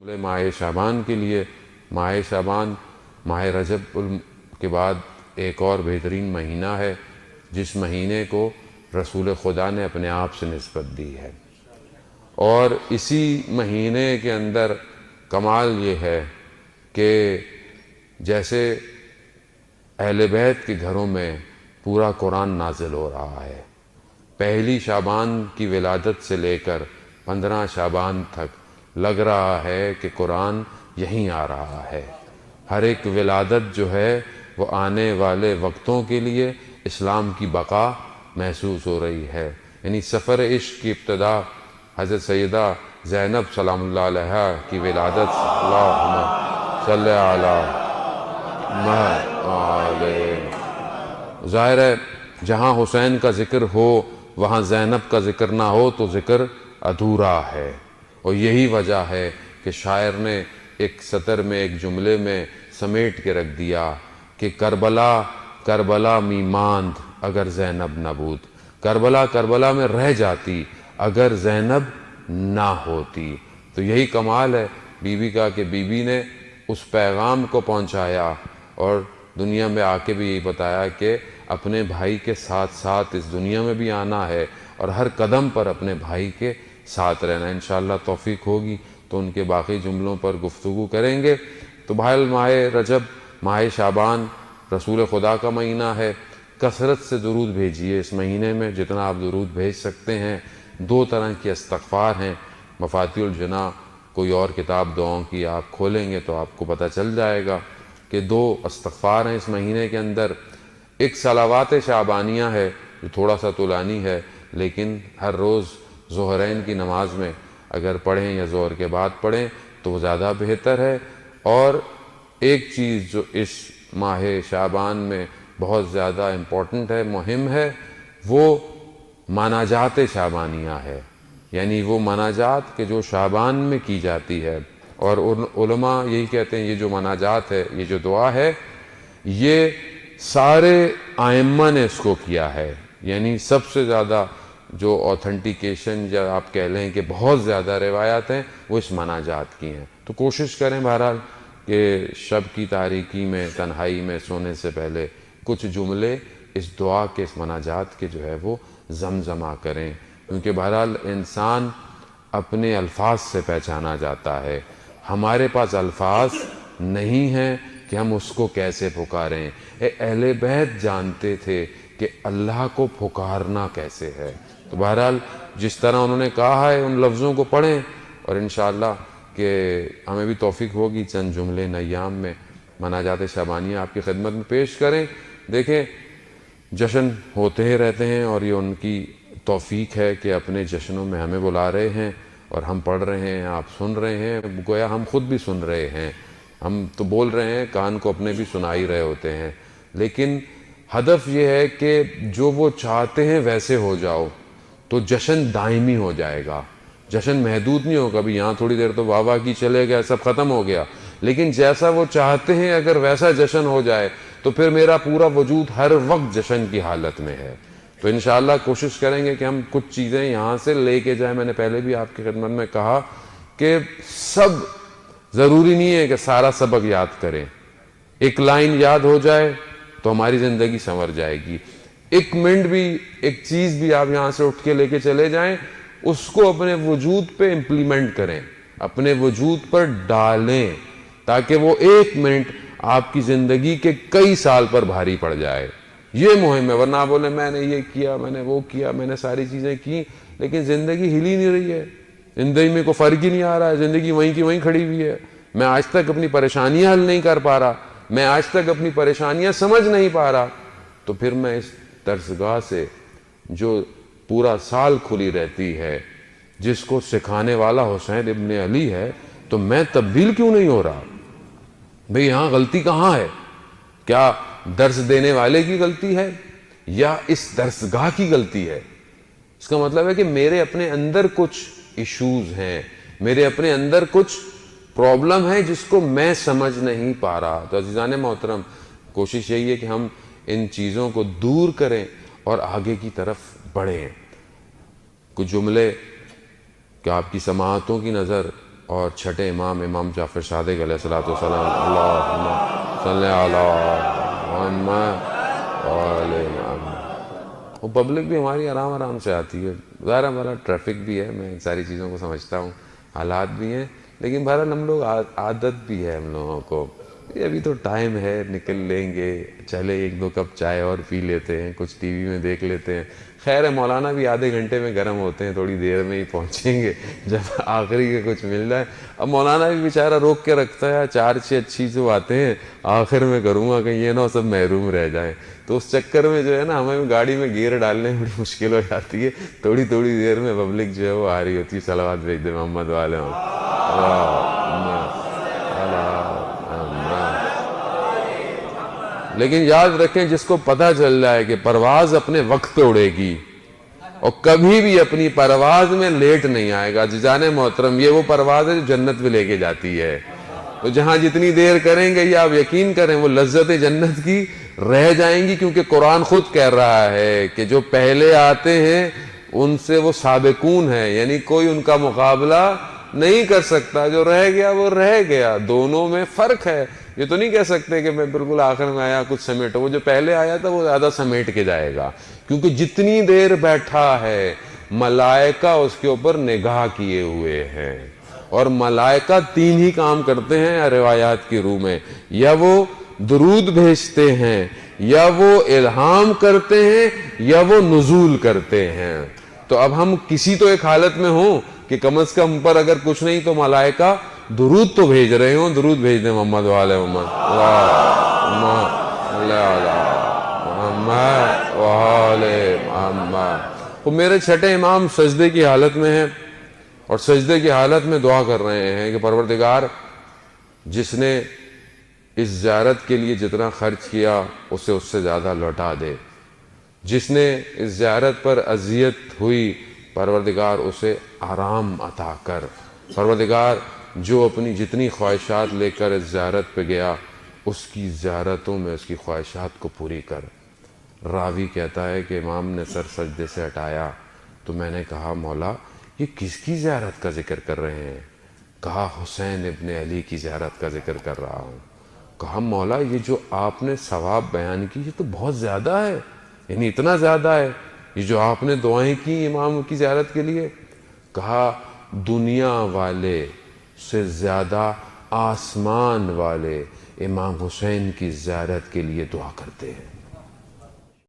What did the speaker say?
ماہ شعبان کے لیے ماہ شعبان ماہ رجب کے بعد ایک اور بہترین مہینہ ہے جس مہینے کو رسول خدا نے اپنے آپ سے نسبت دی ہے، اور اسی مہینے کے اندر کمال یہ ہے کہ جیسے اہل بیت کے گھروں میں پورا قرآن نازل ہو رہا ہے، پہلی شعبان کی ولادت سے لے کر 15 شعبان تک لگ رہا ہے کہ قرآن یہیں آ رہا ہے۔ ہر ایک ولادت جو ہے وہ آنے والے وقتوں کے لیے اسلام کی بقا محسوس ہو رہی ہے۔ یعنی سفر عشق کی ابتدا حضرت سیدہ زینب سلام اللہ علیہا کی ولادت، اللہم صلی علی محمد، ظاہر ہے جہاں حسین کا ذکر ہو وہاں زینب کا ذکر نہ ہو تو ذکر ادھورا ہے، اور یہی وجہ ہے کہ شاعر نے ایک سطر میں ایک جملے میں سمیٹ کے رکھ دیا کہ کربلا کربلا می ماند اگر زینب نہ بود، کربلا کربلا میں رہ جاتی اگر زینب نہ ہوتی۔ تو یہی کمال ہے بی بی کا کہ بی بی نے اس پیغام کو پہنچایا اور دنیا میں آ کے بھی یہی بتایا کہ اپنے بھائی کے ساتھ ساتھ اس دنیا میں بھی آنا ہے اور ہر قدم پر اپنے بھائی کے ساتھ رہنا۔ انشاءاللہ توفیق ہوگی تو ان کے باقی جملوں پر گفتگو کریں گے۔ تو بہرحال ماہ رجب ماہ شعبان رسول خدا کا مہینہ ہے، کثرت سے درود بھیجیے اس مہینے میں، جتنا آپ درود بھیج سکتے ہیں۔ 2 طرح کی استغفار ہیں، مفاتیح الجناح کوئی اور کتاب دعاؤں کی آپ کھولیں گے تو آپ کو پتہ چل جائے گا کہ 2 استغفار ہیں اس مہینے کے اندر۔ ایک صلوات شعبانیہ ہے جو تھوڑا سا طولانی ہے، لیکن ہر روز ظہرین کی نماز میں اگر پڑھیں یا ظہر کے بعد پڑھیں تو وہ زیادہ بہتر ہے۔ اور ایک چیز جو اس ماہ شعبان میں بہت زیادہ امپورٹنٹ ہے، مہم ہے، وہ مناجات شعبانیہ ہے، یعنی وہ مناجات کہ جو شعبان میں کی جاتی ہے۔ اور علماء یہی کہتے ہیں یہ جو مناجات ہے، یہ جو دعا ہے، یہ سارے ائمہ نے اس کو کیا ہے، یعنی سب سے زیادہ جو اوتھنٹیکیشن یا آپ کہہ لیں کہ بہت زیادہ روایات ہیں وہ اس مناجات کی ہیں۔ تو کوشش کریں بہرحال کہ شب کی تاریکی میں تنہائی میں سونے سے پہلے کچھ جملے اس دعا کے اس مناجات کے جو ہے وہ زمزمہ کریں، کیونکہ بہرحال انسان اپنے الفاظ سے پہچانا جاتا ہے۔ ہمارے پاس الفاظ نہیں ہیں کہ ہم اس کو کیسے پکاریں۔ اہل بیت جانتے تھے کہ اللہ کو پکارنا کیسے ہے۔ تو بہرحال جس طرح انہوں نے کہا ہے ان لفظوں کو پڑھیں، اور انشاءاللہ کہ ہمیں بھی توفیق ہوگی چند جملے ان ایام میں مناجات شعبانیہ آپ کی خدمت میں پیش کریں۔ دیکھیں جشن ہوتے ہی رہتے ہیں اور یہ ان کی توفیق ہے کہ اپنے جشنوں میں ہمیں بلا رہے ہیں اور ہم پڑھ رہے ہیں، آپ سن رہے ہیں، گویا ہم خود بھی سن رہے ہیں۔ ہم تو بول رہے ہیں، کان کو اپنے بھی سنا ہی رہے ہوتے ہیں، لیکن ہدف یہ ہے کہ جو وہ چاہتے ہیں ویسے ہو جاؤ تو جشن دائمی ہو جائے گا۔ جشن محدود نہیں ہوگا، ابھی یہاں تھوڑی دیر تو واہ واہ کی چلے گیا، سب ختم ہو گیا، لیکن جیسا وہ چاہتے ہیں اگر ویسا جشن ہو جائے تو پھر میرا پورا وجود ہر وقت جشن کی حالت میں ہے۔ تو انشاءاللہ کوشش کریں گے کہ ہم کچھ چیزیں یہاں سے لے کے جائیں۔ میں نے پہلے بھی آپ کی خدمت میں کہا کہ سب ضروری نہیں ہے کہ سارا سبق یاد کریں، ایک لائن یاد ہو جائے تو ہماری زندگی سنور جائے گی۔ 1 منٹ بھی ایک چیز بھی آپ یہاں سے اٹھ کے لے کے چلے جائیں، اس کو اپنے وجود پہ امپلیمنٹ کریں، اپنے وجود پر ڈالیں، تاکہ وہ 1 منٹ آپ کی زندگی کے کئی سال پر بھاری پڑ جائے۔ یہ مہم ہے، ورنہ بولے میں نے یہ کیا، میں نے وہ کیا، میں نے ساری چیزیں کی، لیکن زندگی ہل ہی نہیں رہی ہے، زندگی میں کوئی فرق ہی نہیں آ رہا ہے، زندگی وہیں کی وہیں کھڑی ہوئی ہے۔ میں آج تک اپنی پریشانیاں حل نہیں کر پا رہا، میں آج تک اپنی پریشانیاں سمجھ نہیں پا رہا، تو پھر میں اس درسگاہ سے جو پورا سال کھلی رہتی ہے، جس کو سکھانے والا حسین ابن علی ہے، تو میں تبدیل کیوں نہیں ہو رہا؟ بھئی یہاں غلطی کہاں ہے؟ کیا درس دینے والے کی غلطی ہے یا اس درسگاہ کی غلطی ہے؟ اس کا مطلب ہے کہ میرے اپنے اندر کچھ ایشوز ہیں، میرے اپنے اندر کچھ پرابلم ہے جس کو میں سمجھ نہیں پا رہا۔ تو عزیزان محترم، کوشش یہی ہے کہ ہم ان چیزوں کو دور کریں اور آگے کی طرف بڑھیں۔ کچھ جملے کہ آپ کی سماعتوں کی نظر اور چھٹے امام امام جعفر صادق علیہ الصلوۃ والسلام، اللہم صلی علی محمد وعلی محمد۔ وہ پبلک بھی ہماری آرام آرام سے آتی ہے، ظاہر ہمارا ٹریفک بھی ہے، میں ساری چیزوں کو سمجھتا ہوں، حالات بھی ہیں، لیکن بہرحال ہم لوگ عادت بھی ہے ہم لوگوں کو، یہ ابھی تو ٹائم ہے، نکل لیں گے، چلے ایک دو کپ چائے اور پی لیتے ہیں، کچھ ٹی وی میں دیکھ لیتے ہیں۔ خیر ہے، مولانا بھی آدھے گھنٹے میں گرم ہوتے ہیں، تھوڑی دیر میں ہی پہنچیں گے جب آخری کا کچھ مل جائے۔ اب مولانا بھی بیچارہ روک کے رکھتا ہے، 4-6 اچھی جو آتے ہیں آخر میں کروں گا، کہیں یہ نہ سب محروم رہ جائیں، تو اس چکر میں جو ہے نا ہمیں گاڑی میں گیئر ڈالنے میں بڑی مشکل ہو جاتی ہے، تھوڑی دیر میں پبلک جو ہے وہ آ رہی ہوتی ہے۔ صلوات بھیج دے محمد والے لیکن یاد رکھیں، جس کو پتہ چل جائے کہ پرواز اپنے وقت پہ اڑے گی اور کبھی بھی اپنی پرواز میں لیٹ نہیں آئے گا، جان محترم، یہ وہ پرواز ہے جو جنت میں لے کے جاتی ہے، تو جہاں جتنی دیر کریں گے یہ آپ یقین کریں وہ لذت جنت کی رہ جائیں گی، کیونکہ قرآن خود کہہ رہا ہے کہ جو پہلے آتے ہیں ان سے وہ سابقون ہیں، یعنی کوئی ان کا مقابلہ نہیں کر سکتا، جو رہ گیا وہ رہ گیا، دونوں میں فرق ہے۔ یہ تو نہیں کہہ سکتے کہ میں بالکل آخر میں آیا کچھ سمیٹو، وہ جو پہلے آیا تھا وہ زیادہ سمیٹ کے جائے گا، کیونکہ جتنی دیر بیٹھا ہے ملائکہ اس کے اوپر نگاہ کیے ہوئے ہیں، اور ملائکہ 3 ہی کام کرتے ہیں روایات کی روح میں، یا وہ درود بھیجتے ہیں، یا وہ الہام کرتے ہیں، یا وہ نزول کرتے ہیں۔ تو اب ہم کسی تو ایک حالت میں ہوں کہ کم از کم پر اگر کچھ نہیں تو ملائکہ درود تو بھیج رہے ہوں، درود بھیج دیں محمد والے محمد، اللہم صلی علی محمد والے محمد۔ وہ میرے چھٹے امام سجدے کی حالت میں ہیں، اور سجدے کی حالت میں دعا کر رہے ہیں کہ پروردگار، جس نے اس زیارت کے لیے جتنا خرچ کیا اسے اس سے زیادہ لوٹا دے، جس نے اس زیارت پر اذیت ہوئی پروردگار اسے آرام عطا کر، پروردگار جو اپنی جتنی خواہشات لے کر اس زیارت پہ گیا اس کی زیارتوں میں اس کی خواہشات کو پوری کر۔ راوی کہتا ہے کہ امام نے سر سجدے سے ہٹایا تو میں نے کہا مولا یہ کس کی زیارت کا ذکر کر رہے ہیں؟ کہا حسین ابن علی کی زیارت کا ذکر کر رہا ہوں۔ کہا مولا یہ جو آپ نے ثواب بیان کی یہ تو بہت زیادہ ہے، یعنی اتنا زیادہ ہے یہ جو آپ نے دعائیں کی امام کی زیارت کے لیے؟ کہا دنیا والے سے زیادہ آسمان والے امام حسین کی زیارت کے لیے دعا کرتے ہیں۔